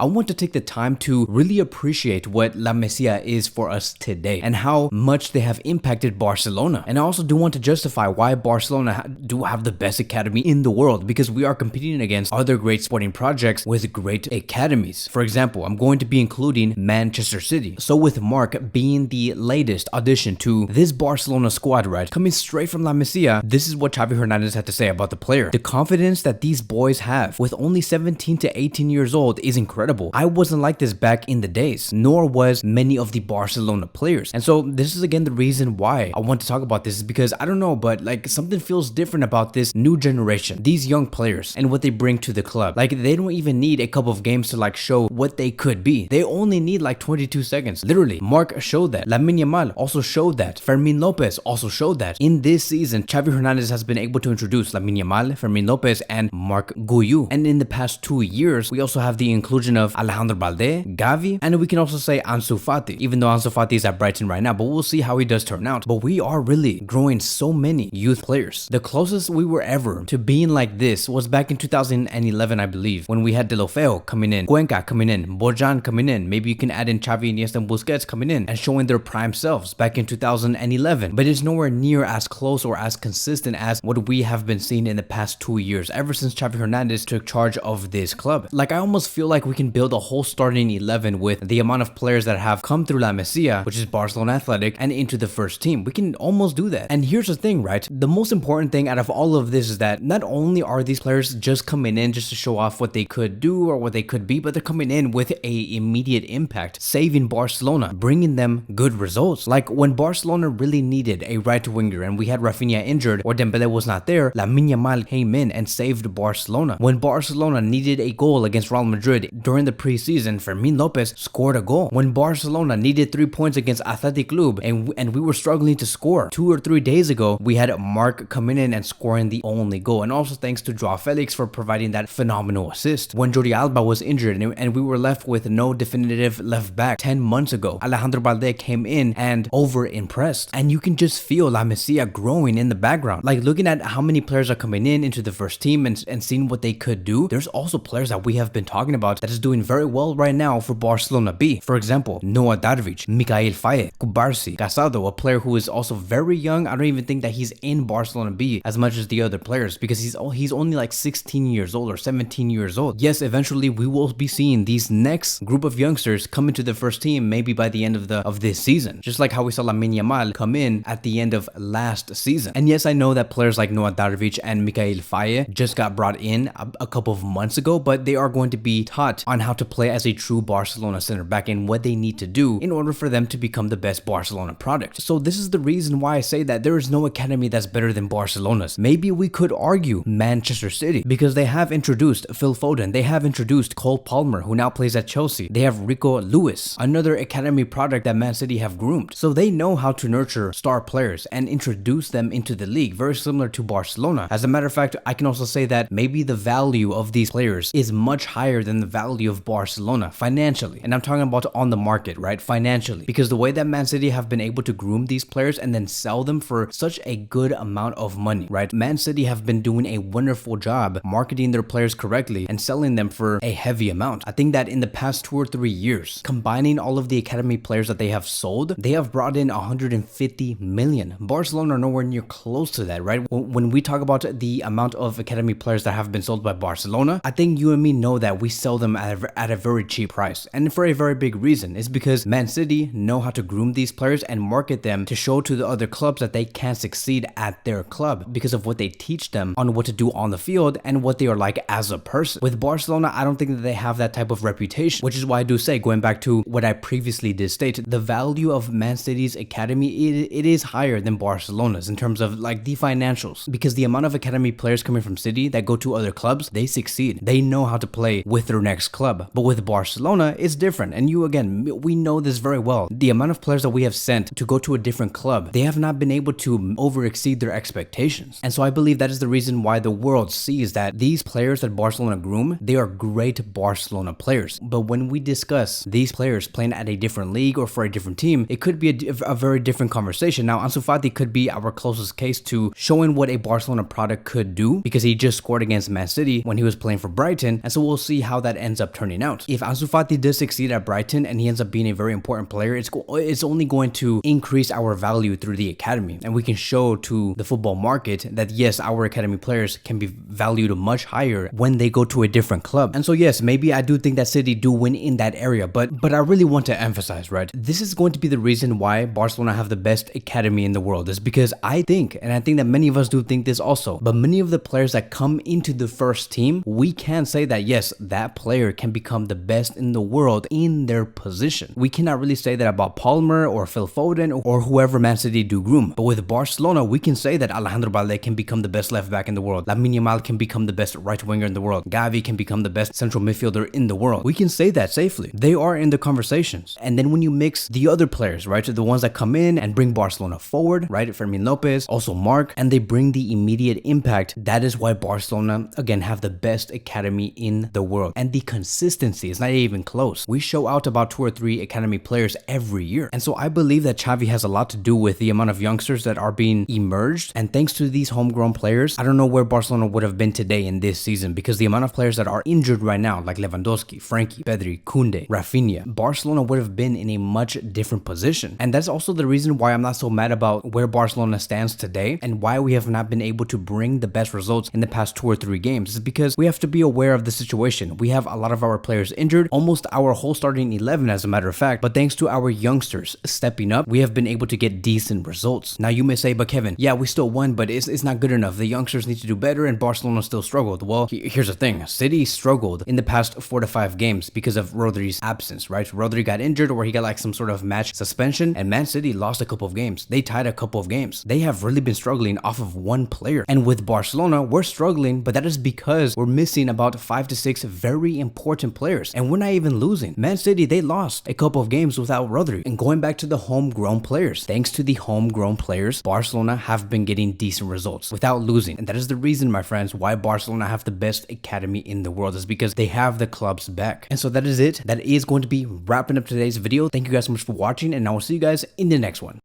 I want to take the time to really appreciate what La Masia is for us today and how much they have impacted Barcelona. And I also do want to justify why Barcelona do have the best academy in the world, because we are competing against other great sporting projects with great academies. For example, I'm going to be including Manchester City. So with Marc being the latest addition to this Barcelona squad, right, coming straight from La Masia, this is what Xavi Hernandez had to say about the player. The confidence that these boys have with only 17 to 18 years old is incredible. I wasn't like this back in the days, nor was many of the Barcelona players. And so this is again the reason why I want to talk about this, is because I don't know, but like something feels different about this new generation, these young players and what they bring to the club. Like they don't even need a couple of games to like show what they could be. They only need like 22 seconds. Literally, Marc showed that. Lamine Yamal also showed that. Fermin Lopez also showed that. In this season, Xavi Hernandez has been able to introduce Lamine Yamal, Fermin Lopez, and Marc Guiu. And in the past 2 years, we also have the inclusion of Alejandro Balde, Gavi, and we can also say Ansu Fati, even though Ansu Fati is at Brighton right now, but we'll see how he does turn out. But we are really growing so many youth players. The closest we were ever to being like this was back in 2011, I believe, when we had Deulofeu coming in, Cuenca coming in, Bojan coming in. Maybe you can add in Xavi, Iniesta, and Busquets coming in and showing their prime selves back in 2011. But it's nowhere near as close or as consistent as what we have been seeing in the past 2 years, ever since Xavi Hernandez took charge of this club. Like I almost feel like we can build a whole starting 11 with the amount of players that have come through La Masia, which is Barcelona Athletic, and into the first team. We can almost do that. And here's the thing, right? The most important thing out of all of this is that not only are these players just coming in just to show off what they could do or what they could be, but they're coming in with a immediate impact, saving Barcelona, bringing them good results. Like when Barcelona really needed a right winger and we had Rafinha injured or Dembele was not there, Lamine Yamal came in and saved Barcelona. When Barcelona needed a goal against Real Madrid during the preseason, Fermin Lopez scored a goal. When Barcelona needed 3 points against Athletic Club and we were struggling to score 2 or 3 days ago, we had Marc coming in and scoring the only goal. And also thanks to Joao Felix for providing that phenomenal assist. When Jordi Alba was injured and we were left with no definitive left back 10 months ago, Alejandro Balde came in and over impressed. And you can just feel La Masia growing in the background. Like looking at how many players are coming in into the first team and seeing what they could do. There's also players that we have been talking about that is doing very well right now for Barcelona B. For example, Noah Darvic, Mikhail Faye, Kubarsi, Casado, a player who is also very young. I don't even think that he's in Barcelona B as much as the other players, because he's only like 16 years old or 17 years old. Yes, eventually we will be seeing these next group of youngsters come into the first team maybe by the end of this season, just like how we saw Lamine Yamal come in at the end of last season. And yes, I know that players like Noah Darvic and Mikhail Faye just got brought in a couple of months ago, but they are going to be taught on how to play as a true Barcelona center back and what they need to do in order for them to become the best Barcelona product. So this is the reason why I say that there is no academy that's better than Barcelona's. Maybe we could argue Manchester City, because they have introduced Phil Foden, they have introduced Cole Palmer, who now plays at Chelsea, they have Rico Lewis, another academy product that Man City have groomed. So they know how to nurture star players and introduce them into the league, very similar to Barcelona. As a matter of fact, I can also say that maybe the value of these players is much higher than the value of Barcelona financially. And I'm talking about on the market, right? Financially. Because the way that Man City have been able to groom these players and then sell them for such a good amount of money, right? Man City have been doing a wonderful job marketing their players correctly and selling them for a heavy amount. I think that in the past 2 or 3 years, combining all of the academy players that they have sold, they have brought in 150 million. Barcelona are nowhere near close to that, right? When we talk about the amount of academy players that have been sold by Barcelona, I think you and me know that we sell them at a very cheap price. And for a very big reason. It's because Man City know how to groom these players and market them to show to the other clubs that they can succeed at their club because of what they teach them on what to do on the field and what they are like as a person. With Barcelona, I don't think that they have that type of reputation, which is why I do say, going back to what I previously did state, the value of Man City's academy, it is higher than Barcelona's in terms of like the financials, because the amount of academy players coming from City that go to other clubs, they succeed. They know how to play with their next club. But with Barcelona, it's different. And you, again, we know this very well. The amount of players that we have sent to go to a different club, they have not been able to over exceed their expectations. And so I believe that is the reason why the world sees that these players that Barcelona groom, they are great Barcelona players. But when we discuss these players playing at a different league or for a different team, it could be a very different conversation. Now, Ansu Fati could be our closest case to showing what a Barcelona product could do, because he just scored against Man City when he was playing for Brighton. And so we'll see how that ends up up turning out. If Ansu Fati does succeed at Brighton and he ends up being a very important player, it's only going to increase our value through the academy, and we can show to the football market that yes, our academy players can be valued much higher when they go to a different club. And so yes, maybe I do think that City do win in that area, but I really want to emphasize, right, this is going to be the reason why Barcelona have the best academy in the world, is because I think, and I think that many of us do think this also, but many of the players that come into the first team, we can say that yes, that player can become the best in the world in their position. We cannot really say that about Palmer or Phil Foden or whoever Man City do groom, but with Barcelona, we can say that Alejandro Balde can become the best left back in the world, Lamine Yamal can become the best right winger in the world, Gavi can become the best central midfielder in the world. We can say that safely. They are in the conversations. And then when you mix the other players, right, the ones that come in and bring Barcelona forward, right, Fermin Lopez, also Marc, and they bring the immediate impact, that is why Barcelona, again, have the best academy in the world. And the consistency is not even close. We show out about 2 or 3 academy players every year. And so I believe that Xavi has a lot to do with the amount of youngsters that are being emerged. And thanks to these homegrown players, I don't know where Barcelona would have been today in this season, because the amount of players that are injured right now, like Lewandowski, Frankie, Pedri, Koundé, Rafinha, Barcelona would have been in a much different position. And that's also the reason why I'm not so mad about where Barcelona stands today and why we have not been able to bring the best results in the past 2 or 3 games, is because we have to be aware of the situation. We have a lot of our players injured, almost our whole starting 11 as a matter of fact, but thanks to our youngsters stepping up, we have been able to get decent results. Now you may say, but Kevin, yeah, we still won, but it's not good enough. The youngsters need to do better and Barcelona still struggled. Well, here's the thing. City struggled in the past 4 to 5 games because of Rodri's absence, right? Rodri got injured or he got like some sort of match suspension, and Man City lost a couple of games. They tied a couple of games. They have really been struggling off of one player. And with Barcelona, we're struggling, but that is because we're missing about 5 to 6 very important players. And we're not even losing. Man City, they lost a couple of games without Rodri. And going back to the homegrown players, thanks to the homegrown players, Barcelona have been getting decent results without losing. And that is the reason, my friends, why Barcelona have the best academy in the world, is because they have the club's back. And so that is it. That is going to be wrapping up today's video. Thank you guys so much for watching, and I will see you guys in the next one.